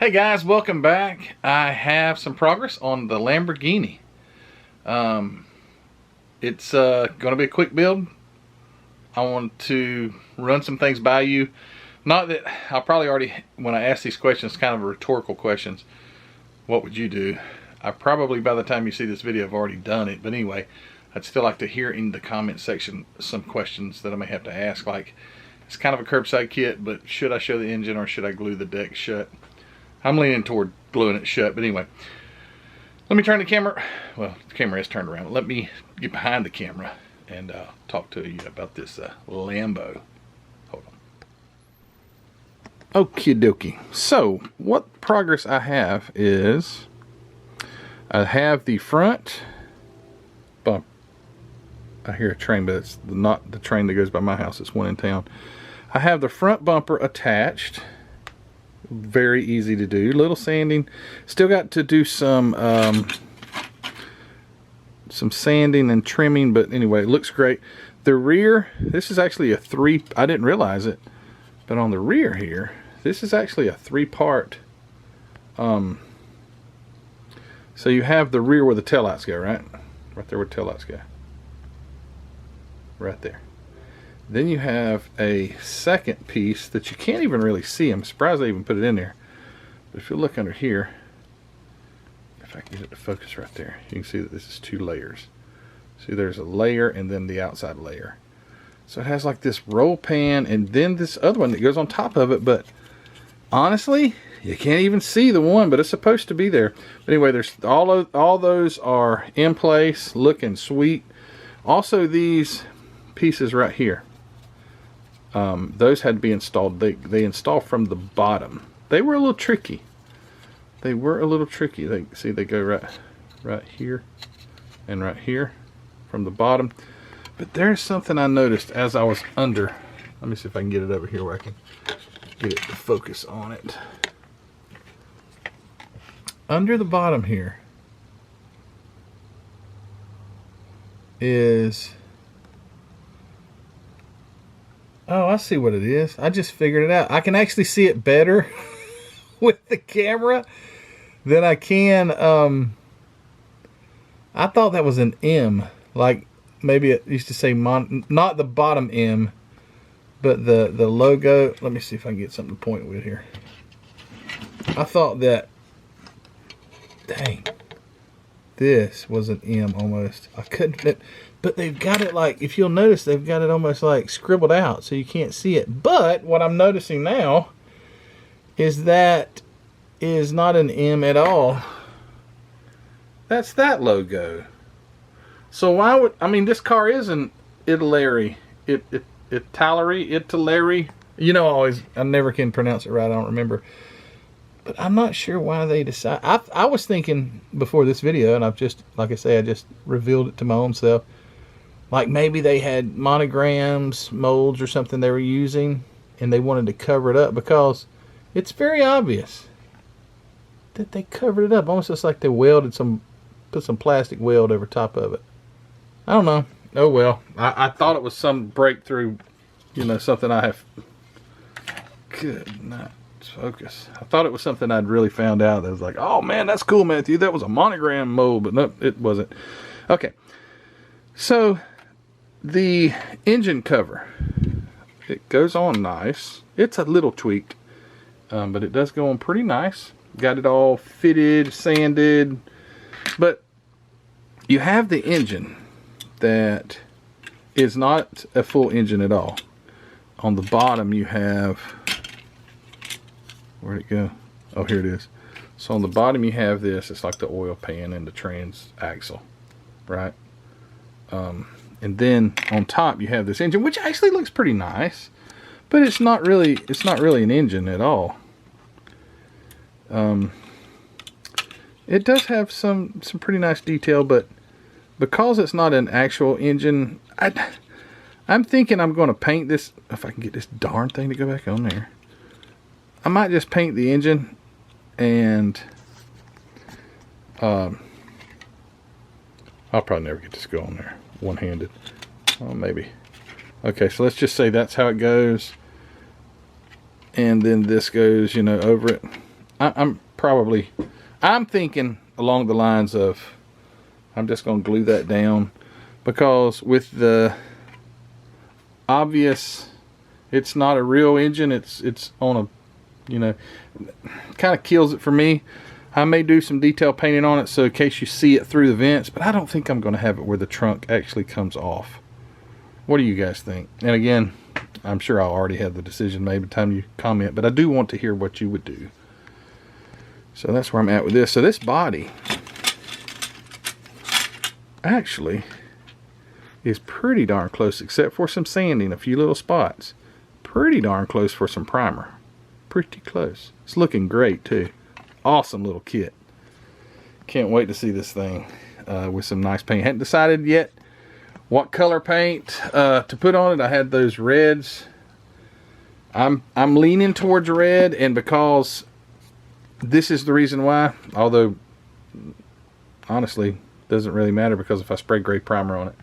Hey guys, welcome back. I have some progress on the Lamborghini. It's going to be a quick build. I want to run some things by you. Not that I'll probably already, when I ask these questions, kind of rhetorical questions. What would you do? I probably, by the time you see this video, have already done it. But anyway, I'd still like to hear in the comment section some questions that I may have to ask. Like, it's kind of a curbside kit, but should I show the engine or should I glue the deck shut? I'm leaning toward gluing it shut, but anyway. Let me turn the camera. Well, the camera is turned around. Let me get behind the camera and talk to you about this Lambo. Hold on. Okie dokie. So, what progress I have is I have the front bump. I hear a train, but it's not the train that goes by my house. It's one in town. I have the front bumper attached. Very easy to do. Little sanding. Still got to do some sanding and trimming, but anyway, it looks great. The rear, this is actually a three, I didn't realize it, but on the rear here, this is actually a three-part. So you have the rear where the taillights go, right? Right there where the taillights go. Right there. Then you have a second piece that you can't even really see. I'm surprised they even put it in there. But if you look under here, if I can get it to focus right there, you can see that this is two layers. See, there's a layer and then the outside layer. So it has like this roll pan and then this other one that goes on top of it. But honestly, you can't even see the one, but it's supposed to be there. But anyway, there's all those are in place, looking sweet. Also, these pieces right here. Those had to be installed. They install from the bottom. They were a little tricky. They see, they go right here and right here from the bottom. But there's something I noticed as I was under. Let me see if I can get it over here where I can get it to focus on it. Under the bottom here is... Oh, I see what it is. I just figured it out. I can actually see it better with the camera than I can. I thought that was an M. Like maybe it used to say not the bottom M, but the logo. Let me see if I can get something to point with here. I thought that, dang, this was an M almost. I couldn't. But they've got it like, if you'll notice, they've got it almost like scribbled out so you can't see it. But what I'm noticing now is that is not an M at all. That's that logo. So why would, I mean, this car is an Italeri. Italeri. You know, I never can pronounce it right. I don't remember. But I'm not sure why they decide. I was thinking before this video, and I've just, like I say, I just revealed it to my own self. Like maybe they had monograms, molds or something they were using and they wanted to cover it up because it's very obvious that they covered it up. Almost just like they put some plastic weld over top of it. I don't know. Oh well. I thought it was some breakthrough, you know, something I have. Good night. Focus. I thought it was something I'd really found out that was like, oh man, that's cool, Matthew. That was a monogram mold, but no, it wasn't. Okay. So the engine cover, it goes on nice. It's a little tweaked, but it does go on pretty nice. Got it all fitted, sanded, but you have the engine that is not a full engine at all. On the bottom you have, where'd it go? Oh, here it is. So on the bottom you have this. It's like the oil pan and the trans axle, right? And then on top you have this engine, which actually looks pretty nice, but it's not really an engine at all. It does have some pretty nice detail, but because it's not an actual engine, I'm thinking I'm going to paint this. If I can get this darn thing to go back on there, I might just paint the engine and I'll probably never get this to go on there one-handed. Well, maybe. Okay, so let's just say that's how it goes. And then this goes, you know, over it. I'm thinking along the lines of, I'm just going to glue that down, because with the obvious, it's not a real engine, it's on a, you know, kind of kills it for me. I may do some detail painting on it so in case you see it through the vents, but I don't think I'm going to have it where the trunk actually comes off. What do you guys think? And again, I'm sure I'll already have the decision made by the time you comment, but I do want to hear what you would do. So that's where I'm at with this. So this body actually is pretty darn close, except for some sanding, a few little spots. Pretty darn close for some primer. Pretty close. It's looking great too. Awesome little kit. Can't wait to see this thing with some nice paint. Hadn't decided yet what color paint to put on it. I had those reds. I'm leaning towards red, and because this is the reason why, although honestly doesn't really matter because if I spray gray primer on it.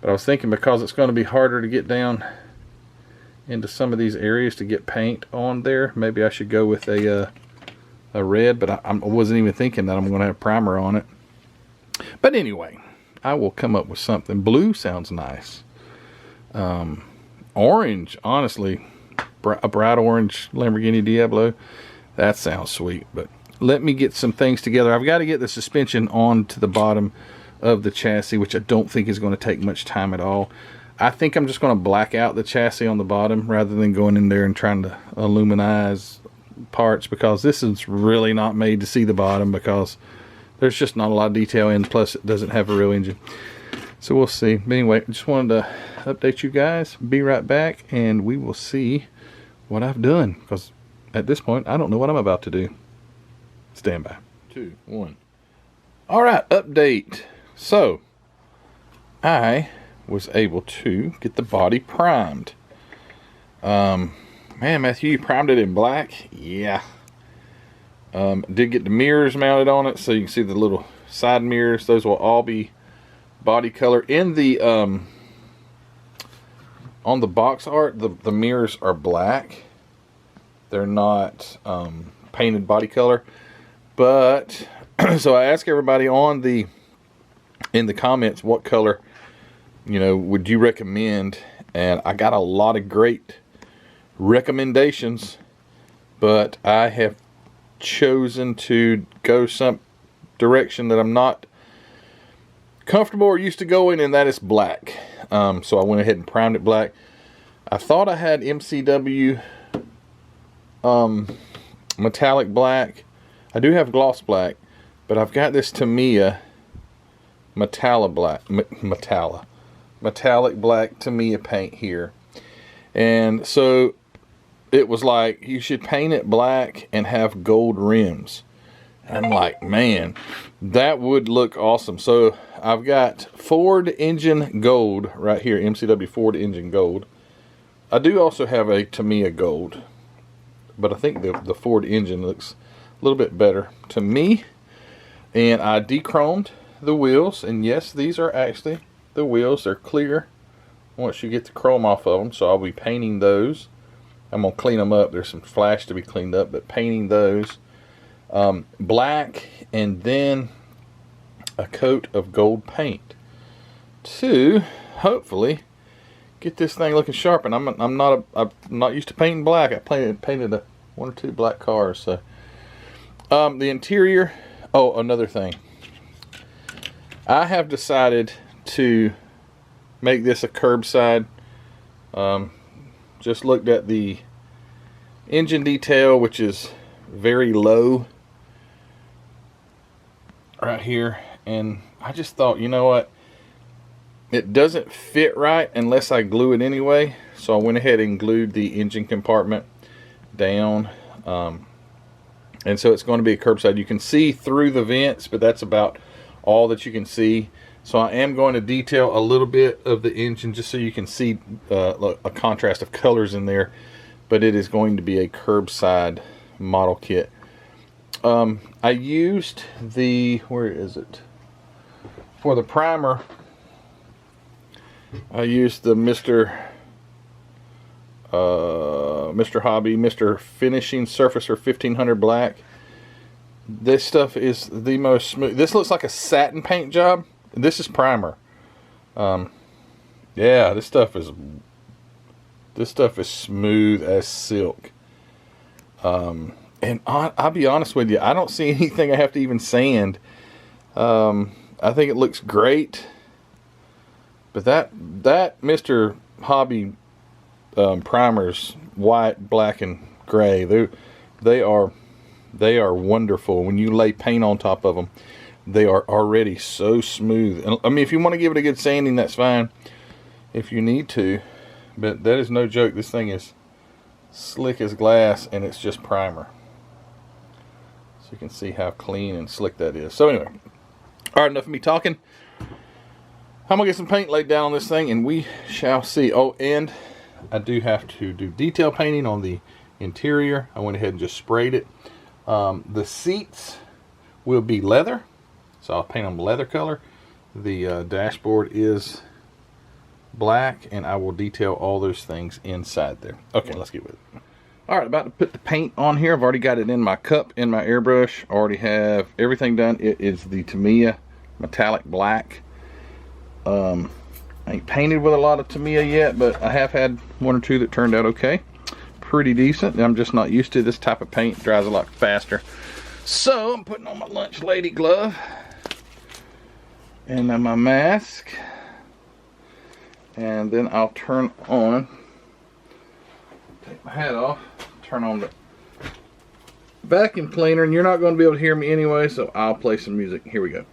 But I was thinking because it's going to be harder to get down into some of these areas to get paint on there, maybe I should go with a red, but I wasn't even thinking that I'm going to have primer on it. But anyway, I will come up with something. Blue sounds nice. Orange, honestly, a bright orange Lamborghini Diablo, that sounds sweet. But let me get some things together. I've got to get the suspension onto the bottom of the chassis, which I don't think is going to take much time at all. I think I'm just going to black out the chassis on the bottom rather than going in there and trying to illuminize parts, because this is really not made to see the bottom because there's just not a lot of detail in, plus it doesn't have a real engine. So we'll see. But anyway, just wanted to update you guys. Be right back and we will see what I've done, because at this point I don't know what I'm about to do. Stand by. 2, 1. Alright, update. So I was able to get the body primed. Man, Matthew, you primed it in black? Yeah. Did get the mirrors mounted on it, so you can see the little side mirrors. Those will all be body color. In the on the box art, the mirrors are black. They're not painted body color. But so I asked everybody in the comments what color, you know, would you recommend, and I got a lot of great recommendations, but I have chosen to go some direction that I'm not comfortable or used to going, and that is black. So I went ahead and primed it black. I thought I had MCW metallic black. I do have gloss black, but I've got this Tamiya metallic black Tamiya paint here, and so it was like, you should paint it black and have gold rims. And I'm like, man, that would look awesome. So I've got Ford engine gold right here, MCW Ford engine gold. I do also have a Tamiya gold, but I think the Ford engine looks a little bit better to me. And I de-chromed the wheels, and yes, these are actually the wheels. They're clear once you get the chrome off of them, so I'll be painting those. I'm going to clean them up. There's some flash to be cleaned up, but painting those black, and then a coat of gold paint to hopefully get this thing looking sharp. And I'm not used to painting black. I painted one or two black cars. So the interior. Oh, another thing. I have decided to make this a curbside. Just looked at the engine detail, which is very low right here, and I just thought, you know what, it doesn't fit right unless I glue it anyway. So I went ahead and glued the engine compartment down, and so it's going to be a curbside. You can see through the vents, but that's about all that you can see. So I am going to detail a little bit of the engine just so you can see a contrast of colors in there. But it is going to be a curbside model kit. I used the, where is it? For the primer, I used the Mr. Hobby Mr. Finishing Surfacer 1500 Black. This stuff is the most smooth. This looks like a satin paint job. This is primer. Yeah, this stuff is smooth as silk. And I'll be honest with you, I don't see anything I have to even sand. I think it looks great. But that Mr. Hobby primers, white, black, and gray, they are wonderful. When you lay paint on top of them, they are already so smooth. And I mean, if you want to give it a good sanding, that's fine if you need to, but that is no joke. This thing is slick as glass, and it's just primer. So you can see how clean and slick that is. So anyway, all right, enough of me talking. I'm gonna get some paint laid down on this thing, and we shall see. Oh, and I do have to do detail painting on the interior. I went ahead and just sprayed it. The seats will be leather, so I'll paint them leather color. The dashboard is black, and I will detail all those things inside there. Okay, let's get with it. All right, about to put the paint on here. I've already got it in my cup, in my airbrush. Already have everything done. It is the Tamiya metallic black. I ain't painted with a lot of Tamiya yet, but I have had one or two that turned out okay. Pretty decent. I'm just not used to this type of paint. It dries a lot faster. So I'm putting on my lunch lady glove and then my mask, and then I'll turn on, take my hat off, turn on the vacuum cleaner, and you're not going to be able to hear me anyway, so I'll play some music. Here we go.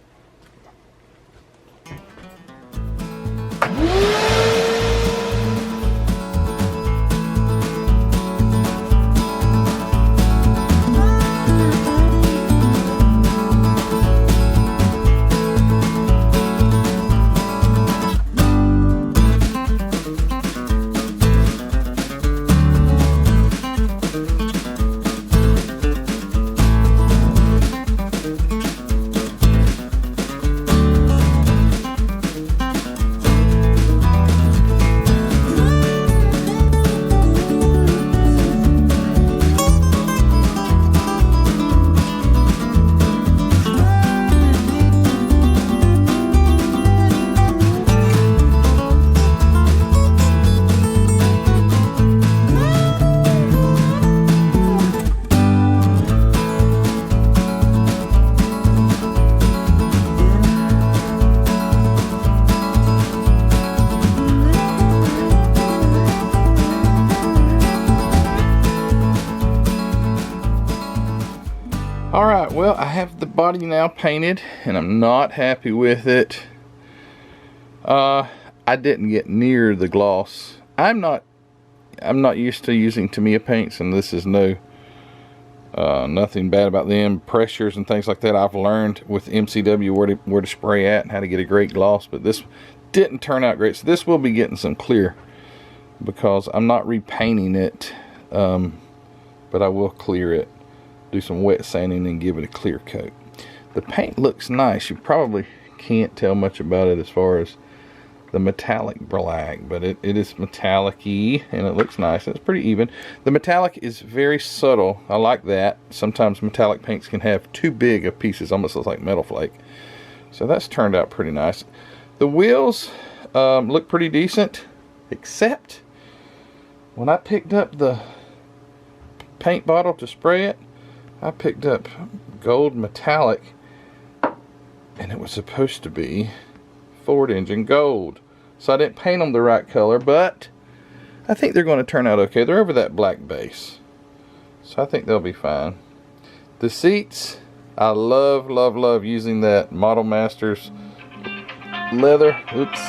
Alright, well, I have the body now painted, and I'm not happy with it. I didn't get near the gloss. I'm not used to using Tamiya paints, and this is nothing bad about them. Pressures and things like that, I've learned with MCW where to spray at and how to get a great gloss, but this didn't turn out great. So this will be getting some clear because I'm not repainting it, but I will clear it, do some wet sanding, and give it a clear coat. The paint looks nice. You probably can't tell much about it as far as the metallic black, but it is metallic-y, and it looks nice. It's pretty even. The metallic is very subtle. I like that. Sometimes metallic paints can have too big of pieces, almost looks like metal flake. So that's turned out pretty nice. The wheels look pretty decent, except when I picked up the paint bottle to spray it, I picked up gold metallic, and it was supposed to be Ford engine gold. So I didn't paint them the right color, but I think they're going to turn out okay. They're over that black base, so I think they'll be fine. The seats, I love, love, love using that Model Masters leather. Oops.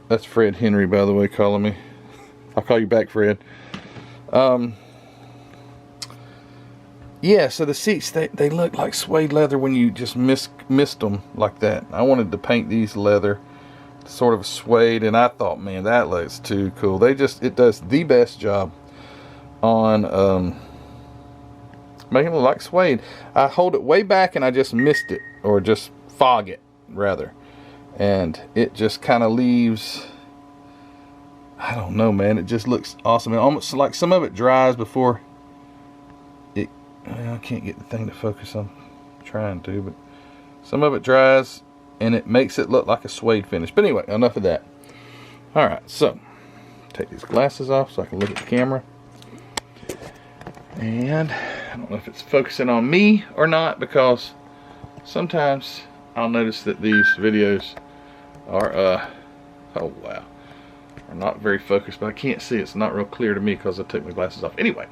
That's Fred Henry, by the way, calling me. I'll call you back, Fred. Yeah, so the seats, they look like suede leather when you just mist them like that. I wanted to paint these leather, sort of suede, and I thought, man, that looks too cool. It does the best job on making it look like suede. I hold it way back and I just mist it, or just fog it, rather. And it just kind of leaves, I don't know, man, it just looks awesome. And almost like some of it dries before I can't get the thing to focus. I'm trying to, but some of it dries and it makes it look like a suede finish. But anyway, enough of that. Alright, so take these glasses off so I can look at the camera. And I don't know if it's focusing on me or not, because sometimes I'll notice that these videos are oh wow, are not very focused, but I can't see. It's not real clear to me because I took my glasses off. Anyway,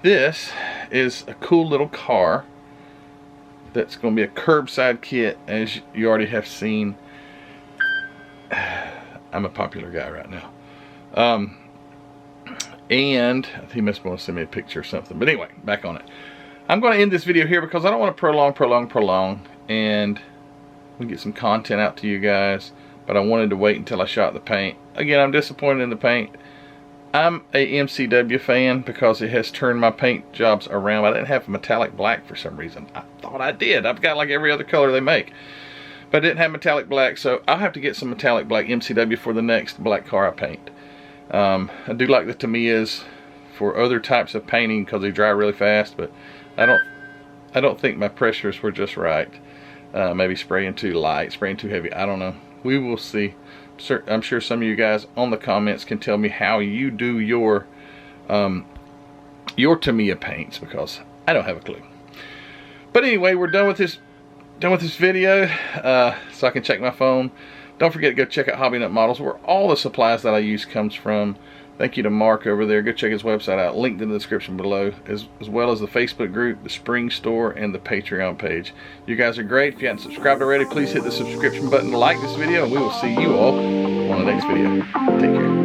this is a cool little car that's going to be a curbside kit, as you already have seen. I'm a popular guy right now. And he must want to send me a picture or something. But anyway, back on it. I'm going to end this video here because I don't want to prolong. And we get some content out to you guys. But I wanted to wait until I shot the paint. Again, I'm disappointed in the paint. I'm a MCW fan because it has turned my paint jobs around. I didn't have metallic black for some reason. I thought I did. I've got like every other color they make. But I didn't have metallic black, so I'll have to get some metallic black MCW for the next black car I paint. I do like the Tamiyas for other types of painting because they dry really fast, but I don't think my pressures were just right. Maybe spraying too light, spraying too heavy. I don't know. We will see. I'm sure some of you guys on the comments can tell me how you do your Tamiya paints, because I don't have a clue. But anyway, we're done with this video, so I can check my phone. Don't forget to go check out Hobby Nut Models, where all the supplies that I use comes from. Thank you to Mark over there. Go check his website out, linked in the description below, as well as the Facebook group, the Spring Store, and the Patreon page. You guys are great. If you haven't subscribed already, please hit the subscription button, like this video, and we will see you all on the next video. Take care.